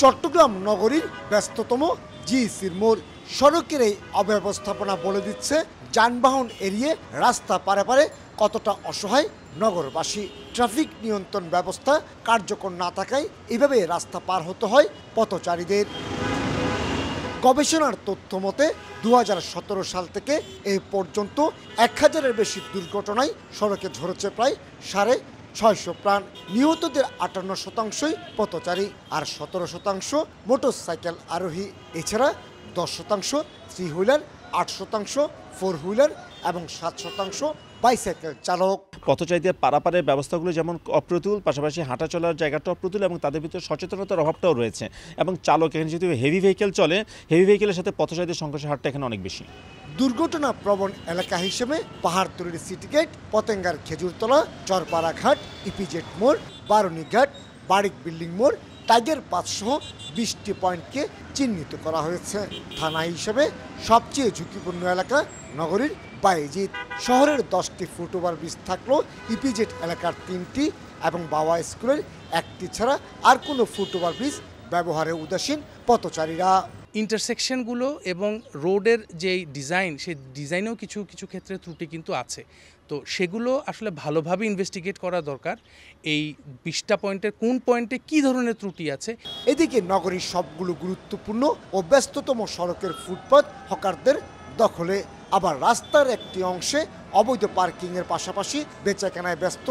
চট্টগ্রাম নগরীর ব্যস্ততম জিইসির মোড়। সড়কের এই অব্যবস্থাপনা বলে দিচ্ছে যানবাহন এড়িয়ে রাস্তা পারে কতটা অসহায় নগরবাসী। ট্রাফিক নিয়ন্ত্রণ ব্যবস্থা কার্যকর না থাকায় এভাবে রাস্তা পার হতে হয় পথচারীদের। গবেষণার তথ্য মতে 2017 সাল থেকে এই পর্যন্ত 1000-এর বেশি দুর্ঘটনায় সড়কে ঝরেছে প্রায় 650 প্রাণ। নিহতদের 58%ই পথচারী, আর 17% মোটরসাইকেল আরোহী। এছাড়া 10% থ্রি হুইলার, 8% ফোর হুইলার এবং 7% বাইসাইকেল চালক। পথচারীদের পারাপারের ব্যবস্থাগুলো যেমন অপ্রতুল, পাশাপাশি হাঁটা চলার জায়গাটা অপ্রতুল এবং তাদের ভিতরে সচেতনতার অভাবটাও রয়েছে। এবং চালক এখানে যেহেতু হেভি ভেহিকেল চলে, হেভি ভেহিকেলের সাথে পথচারীদের সংঘর্ষের হারটা এখানে অনেক বেশি। দুর্ঘটনা প্রবণ এলাকা হিসেবে পাহাড়তলির সিটি গেট, পতেঙ্গার খেজুরতলা, চরপাড়া ঘাট, ইপিজেড মোড়, বারুণী ঘাট, বারিক বিল্ডিং মোড়, টাইগার পাস সহ 20টি পয়েন্টকে চিহ্নিত করা হয়েছে। থানা হিসেবে সবচেয়ে ঝুঁকিপূর্ণ এলাকা নগরীর বায়েজিদ। শহরের 10টি ফুটওভার ব্রিজ থাকলেও ইপিজেড এলাকার 3টি এবং বাওয়া স্কুলের 1টি ছাড়া আর কোনো ফুটওভার ব্রিজ ব্যবহারে উদাসীন পথচারীরা। ইন্টারসেকশনগুলো এবং রোডের যেই ডিজাইন, সেই ডিজাইনেও কিছু ক্ষেত্রে ত্রুটি কিন্তু আছে। তো সেগুলো আসলে ভালোভাবে ইনভেস্টিগেট করা দরকার। এই 20টা পয়েন্টের কোন পয়েন্টে কী ধরনের ত্রুটি আছে। এদিকে নগরীর সবগুলো গুরুত্বপূর্ণ ও ব্যস্ততম সড়কের ফুটপাত হকারদের দখলে। আবার রাস্তার একটি অংশে অবৈধ পার্কিংয়ের পাশাপাশি বেচাকেনায় ব্যস্ত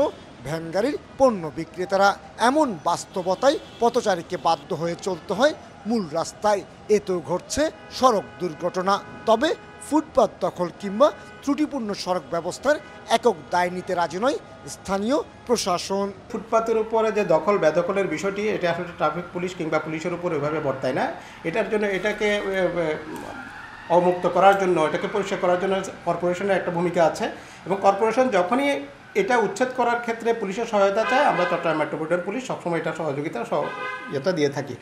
ভ্যান গাড়ির পণ্য বিক্রেতারা। এমন বাস্তবতায় পথচারীকে বাধ্য হয়ে চলতে হয় মূল রাস্তায়। এতেও ঘটছে সড়ক দুর্ঘটনা। তবে ফুটপাত দখল কিংবা ত্রুটিপূর্ণ সড়ক ব্যবস্থার একক দায় নিতে রাজি নয় স্থানীয় প্রশাসন। ফুটপাতের উপরে যে দখল বেদখলের বিষয়টি, এটা আসলে ট্রাফিক পুলিশ কিংবা পুলিশের উপর ওইভাবে বর্তায় না। এটার জন্য এটাকে অমুক্ত করার জন্য, এটাকে পরিষ্কার করার জন্য কর্পোরেশনের একটা ভূমিকা আছে এবং কর্পোরেশন যখনই এটা উচ্ছেদ করার ক্ষেত্রে পুলিশের সহায়তা চায়, আমরা চট্টগ্রাম মেট্রোপলিটন পুলিশ সবসময় এটা সহযোগিতা দিয়ে থাকি।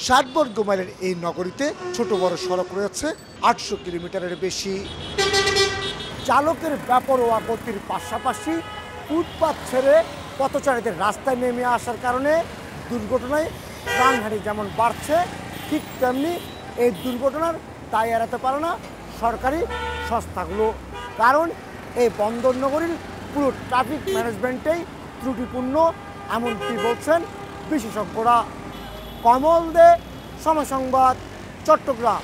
60 বর্গ মাইলের এই নগরীতে ছোট বড় সড়ক রয়েছে 800 কিলোমিটারের বেশি। চালকের বেপরোয়া গতির পাশাপাশি ফুটপাত ছেড়ে পথচারীদের রাস্তায় নেমে আসার কারণে দুর্ঘটনায় প্রাণহানি যেমন বাড়ছে, ঠিক তেমনি এই দুর্ঘটনার দায় এড়াতে পারে না সরকারি সংস্থাগুলো। কারণ এই বন্দর নগরীর পুরো ট্রাফিক ম্যানেজমেন্টেই ত্রুটিপূর্ণ, এমনটি বলছেন বিশেষজ্ঞরা। কমল দে, সময় সংবাদ, চট্টগ্রাম।